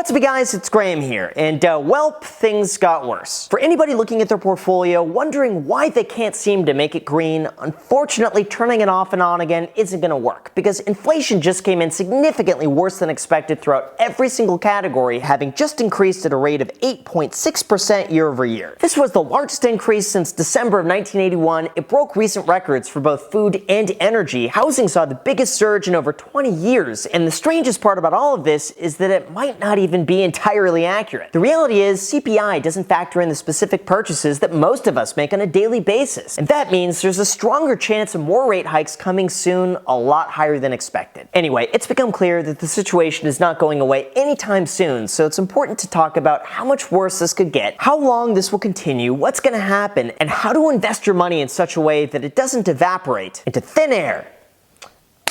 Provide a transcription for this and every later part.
What's up, you guys? It's Graham here, and welp, things got worse. For anybody looking at their portfolio wondering why they can't seem to make it green, unfortunately turning it off and on again isn't going to work, because inflation just came in significantly worse than expected throughout every single category, having just increased at a rate of 8.6% year over year. This was the largest increase since December of 1981. It broke recent records for both food and energy. Housing saw the biggest surge in over 20 years, and the strangest part about all of this is that it might not even be entirely accurate. The reality is CPI doesn't factor in the specific purchases that most of us make on a daily basis, and that means there's a stronger chance of more rate hikes coming soon, a lot higher than expected. Anyway, it's become clear that the situation is not going away anytime soon, so it's important to talk about how much worse this could get, how long this will continue, what's going to happen, and how to invest your money in such a way that it doesn't evaporate into thin air.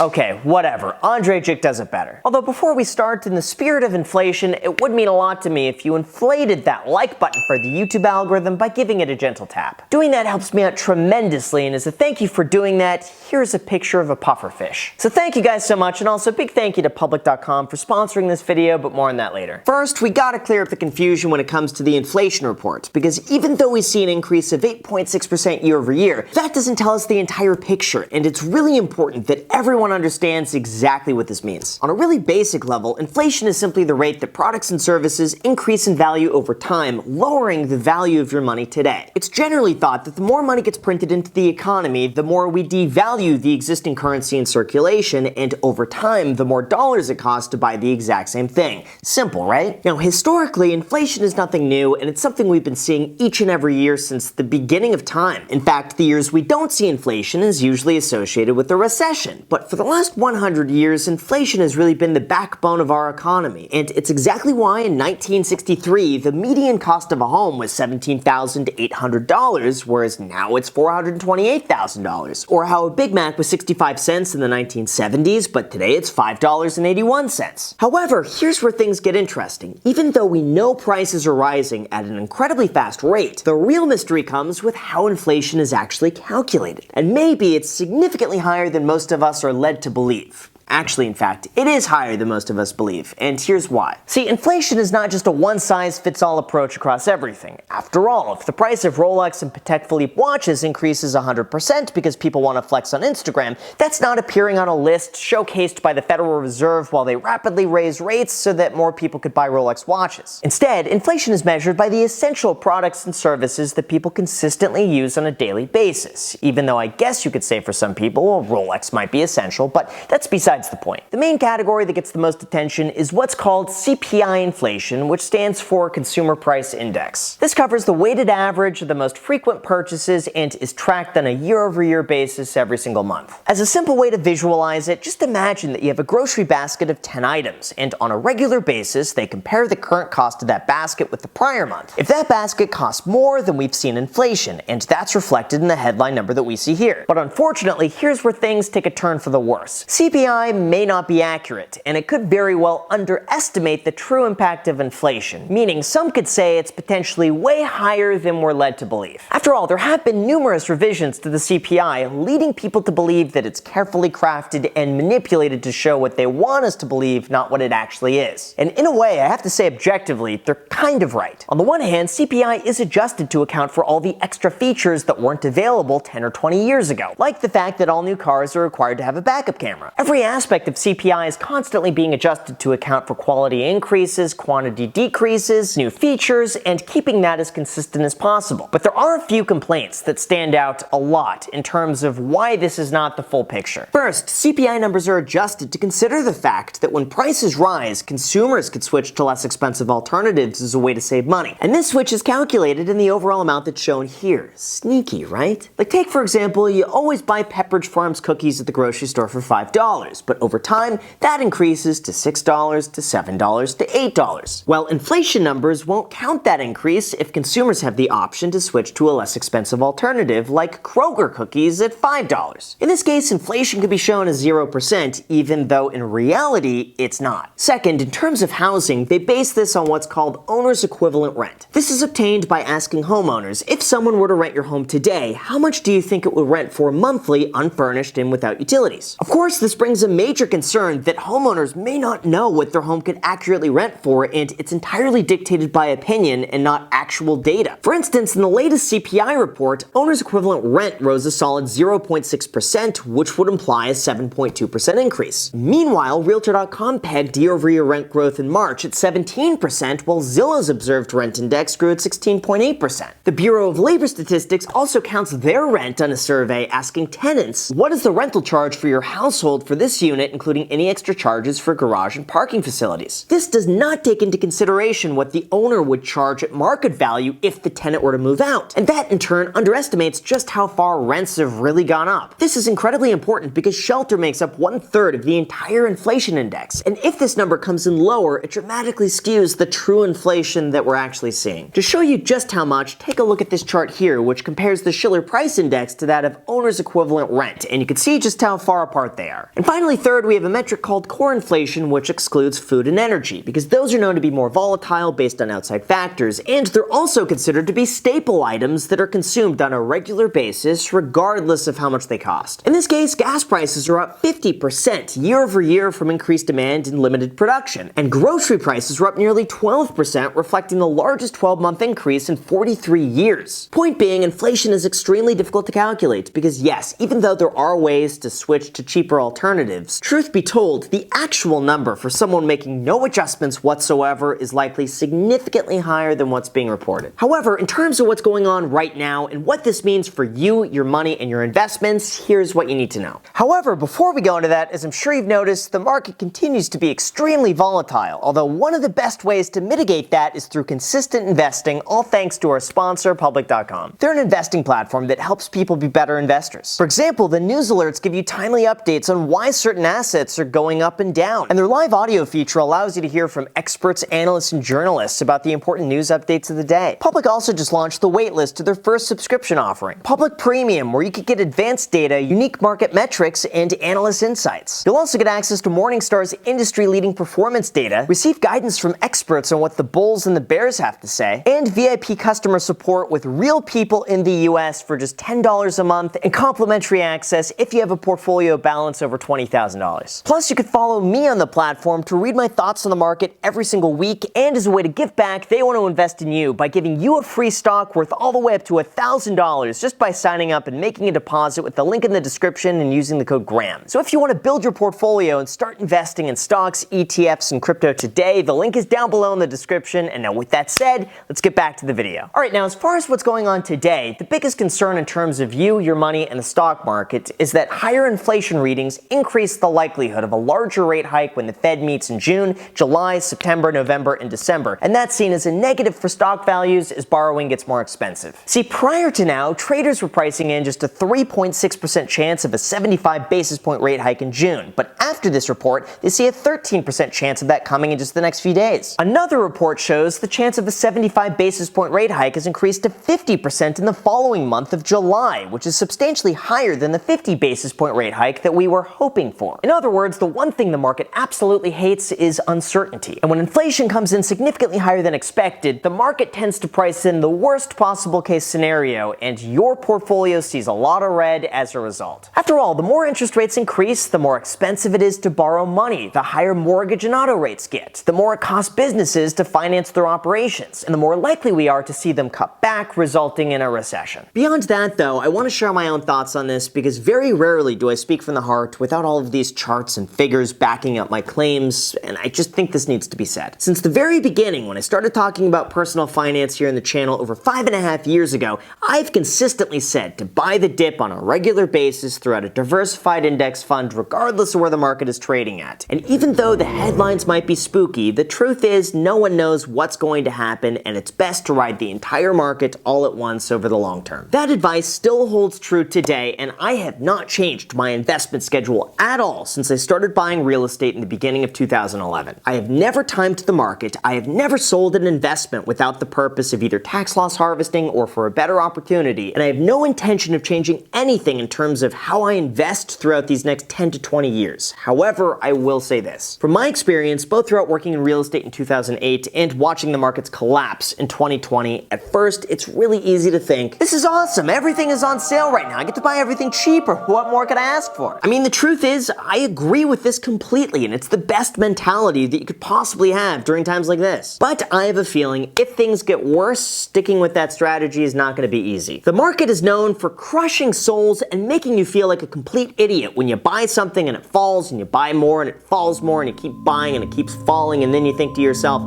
Okay, whatever. Andre Jick does it better. Although before we start, in the spirit of inflation, it would mean a lot to me if you inflated that like button for the YouTube algorithm by giving it a gentle tap. Doing that helps me out tremendously, and as a thank you for doing that, here's a picture of a pufferfish. So thank you guys so much, and also a big thank you to Public.com for sponsoring this video, but more on that later. First, we gotta clear up the confusion when it comes to the inflation report, because even though we see an increase of 8.6% year over year, that doesn't tell us the entire picture, and it's really important that everyone understands exactly what this means. On a really basic level, inflation is simply the rate that products and services increase in value over time, lowering the value of your money today. It's generally thought that the more money gets printed into the economy, the more we devalue the existing currency in circulation, and over time, the more dollars it costs to buy the exact same thing. Simple, right? Now, historically, inflation is nothing new, and it's something we've been seeing each and every year since the beginning of time. In fact, the years we don't see inflation is usually associated with a recession. But for the last 100 years, inflation has really been the backbone of our economy, and it's exactly why in 1963, the median cost of a home was $17,800, whereas now it's $428,000. Or how a Big Mac was 65 cents in the 1970s, but today it's $5.81. However, here's where things get interesting. Even though we know prices are rising at an incredibly fast rate, the real mystery comes with how inflation is actually calculated. And maybe it's significantly higher than most of us are led to believe. Actually, in fact, it is higher than most of us believe, and here's why. See, inflation is not just a one-size-fits-all approach across everything. After all, if the price of Rolex and Patek Philippe watches increases 100% because people want to flex on Instagram, that's not appearing on a list showcased by the Federal Reserve while they rapidly raise rates so that more people could buy Rolex watches. Instead, inflation is measured by the essential products and services that people consistently use on a daily basis. Even though I guess you could say for some people, well, Rolex might be essential, but that's besides the point. The main category that gets the most attention is what's called CPI inflation, which stands for Consumer Price Index. This covers the weighted average of the most frequent purchases and is tracked on a year-over-year basis every single month. As a simple way to visualize it, just imagine that you have a grocery basket of 10 items, and on a regular basis, they compare the current cost of that basket with the prior month. If that basket costs more, then we've seen inflation, and that's reflected in the headline number that we see here. But unfortunately, here's where things take a turn for the worse. CPI may not be accurate, and it could very well underestimate the true impact of inflation, meaning some could say it's potentially way higher than we're led to believe. After all, there have been numerous revisions to the CPI, leading people to believe that it's carefully crafted and manipulated to show what they want us to believe, not what it actually is. And in a way, I have to say objectively, they're kind of right. On the one hand, CPI is adjusted to account for all the extra features that weren't available 10 or 20 years ago, like the fact that all new cars are required to have a backup camera. Every aspect of CPI is constantly being adjusted to account for quality increases, quantity decreases, new features, and keeping that as consistent as possible. But there are a few complaints that stand out a lot in terms of why this is not the full picture. First, CPI numbers are adjusted to consider the fact that when prices rise, consumers could switch to less expensive alternatives as a way to save money. And this switch is calculated in the overall amount that's shown here. Sneaky, right? Like take, for example, you always buy Pepperidge Farms cookies at the grocery store for $5, but over time, that increases to $6 to $7 to $8. Well, inflation numbers won't count that increase if consumers have the option to switch to a less expensive alternative like Kroger cookies at $5. In this case, inflation could be shown as 0%, even though in reality, it's not. Second, in terms of housing, they base this on what's called owner's equivalent rent. This is obtained by asking homeowners, if someone were to rent your home today, how much do you think it would rent for monthly, unfurnished, and without utilities? Of course, this brings a major concern that homeowners may not know what their home could accurately rent for, and it's entirely dictated by opinion and not actual data. For instance, in the latest CPI report, owner's equivalent rent rose a solid 0.6%, which would imply a 7.2% increase. Meanwhile, Realtor.com pegged year-over-year rent growth in March at 17%, while Zillow's observed rent index grew at 16.8%. The Bureau of Labor Statistics also counts their rent on a survey asking tenants, what is the rental charge for your household for this unit, including any extra charges for garage and parking facilities? This does not take into consideration what the owner would charge at market value if the tenant were to move out. And that, in turn, underestimates just how far rents have really gone up. This is incredibly important because shelter makes up 1/3 of the entire inflation index. And if this number comes in lower, it dramatically skews the true inflation that we're actually seeing. To show you just how much, take a look at this chart here, which compares the Schiller Price Index to that of owner's equivalent rent, and you can see just how far apart they are. And finally, third, we have a metric called core inflation, which excludes food and energy, because those are known to be more volatile based on outside factors, and they're also considered to be staple items that are consumed on a regular basis, regardless of how much they cost. In this case, gas prices are up 50% year over year from increased demand and limited production, and grocery prices were up nearly 12%, reflecting the largest 12-month increase in 43 years. Point being, inflation is extremely difficult to calculate because yes, even though there are ways to switch to cheaper alternatives, truth be told, the actual number for someone making no adjustments whatsoever is likely significantly higher than what's being reported. However, in terms of what's going on right now and what this means for you, your money, and your investments, here's what you need to know. However, before we go into that, as I'm sure you've noticed, the market continues to be extremely volatile, although one of the best ways to mitigate that is through consistent investing, all thanks to our sponsor, Public.com. They're an investing platform that helps people be better investors. For example, the news alerts give you timely updates on why certain assets are going up and down, and their live audio feature allows you to hear from experts, analysts, and journalists about the important news updates of the day. Public also just launched the waitlist to their first subscription offering, Public Premium, where you could get advanced data, unique market metrics, and analyst insights. You'll also get access to Morningstar's industry-leading performance data, receive guidance from experts on what the bulls and the bears have to say, and VIP customer support with real people in the US for just $10 a month, and complimentary access if you have a portfolio balance over $20,000. Plus, you could follow me on the platform to read my thoughts on the market every single week, and as a way to give back, they want to invest in you by giving you a free stock worth all the way up to $1,000 just by signing up and making a deposit with the link in the description and using the code GRAHAM. So if you want to build your portfolio and start investing in stocks, ETFs, and crypto today, the link is down below in the description. And now with that said, let's get back to the video. Alright, now as far as what's going on today, the biggest concern in terms of you, your money, and the stock market is that higher inflation readings increase the likelihood of a larger rate hike when the Fed meets in June, July, September, November, and December. And that's seen as a negative for stock values as borrowing gets more expensive. See, prior to now, traders were pricing in just a 3.6% chance of a 75 basis point rate hike in June. But after this report, they see a 13% chance of that coming in just the next few days. Another report shows the chance of a 75 basis point rate hike has increased to 50% in the following month of July, which is substantially higher than the 50 basis point rate hike that we were hoping for. In other words, the one thing the market absolutely hates is uncertainty. And when inflation comes in significantly higher than expected, the market tends to price in the worst possible case scenario, and your portfolio sees a lot of red as a result. After all, the more interest rates increase, the more expensive it is to borrow money, the higher mortgage and auto rates get, the more it costs businesses to finance their operations, and the more likely we are to see them cut back, resulting in a recession. Beyond that, though, I want to share my own thoughts on this because very rarely do I speak from the heart without all of these charts and figures backing up my claims, and I just think this needs to be said. Since the very beginning, when I started talking about personal finance here in the channel over 5.5 years ago, I've consistently said to buy the dip on a regular basis throughout a diversified index fund regardless of where the market is trading at. And even though the headlines might be spooky, the truth is no one knows what's going to happen, and it's best to ride the entire market all at once over the long term. That advice still holds true today, and I have not changed my investment schedule at all since I started buying real estate in the beginning of 2011. I have never timed the market, I have never sold an investment without the purpose of either tax loss harvesting or for a better opportunity, and I have no intention of changing anything in terms of how I invest throughout these next 10 to 20 years. However, I will say this. From my experience, both throughout working in real estate in 2008 and watching the markets collapse in 2020, at first, it's really easy to think, this is awesome, everything is on sale right now, I get to buy everything cheaper, what more could I ask for? I mean, the truth is, I agree with this completely, and it's the best mentality that you could possibly have during times like this. But I have a feeling if things get worse, sticking with that strategy is not going to be easy. The market is known for crushing souls and making you feel like a complete idiot when you buy something and it falls, and you buy more and it falls more, and you keep buying and it keeps falling, and then you think to yourself,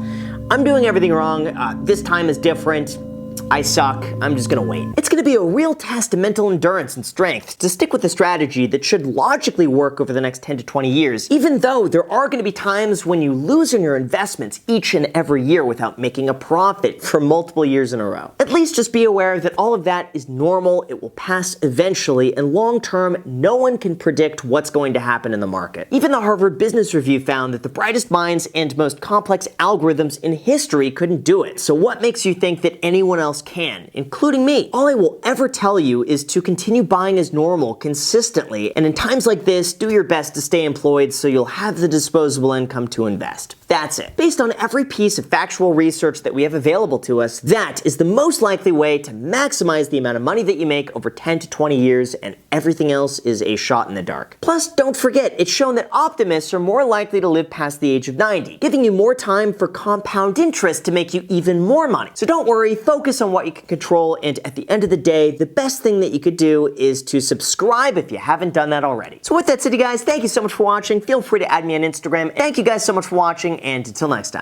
I'm doing everything wrong, this time is different, I suck, I'm just gonna wait. It's gonna be a real test of mental endurance and strength to stick with a strategy that should logically work over the next 10 to 20 years, even though there are gonna be times when you lose on your investments each and every year without making a profit for multiple years in a row. At least just be aware that all of that is normal, it will pass eventually, and long term, no one can predict what's going to happen in the market. Even the Harvard Business Review found that the brightest minds and most complex algorithms in history couldn't do it. So what makes you think that anyone else can, including me? All I will ever tell you is to continue buying as normal consistently, and in times like this, do your best to stay employed so you'll have the disposable income to invest. That's it. Based on every piece of factual research that we have available to us, that is the most likely way to maximize the amount of money that you make over 10 to 20 years, and everything else is a shot in the dark. Plus, don't forget, it's shown that optimists are more likely to live past the age of 90, giving you more time for compound interest to make you even more money. So don't worry, focus on what you can control, and at the end of the day, the best thing that you could do is to subscribe if you haven't done that already. So with that said, you guys, thank you so much for watching. Feel free to add me on Instagram. Thank you guys so much for watching, and until next time.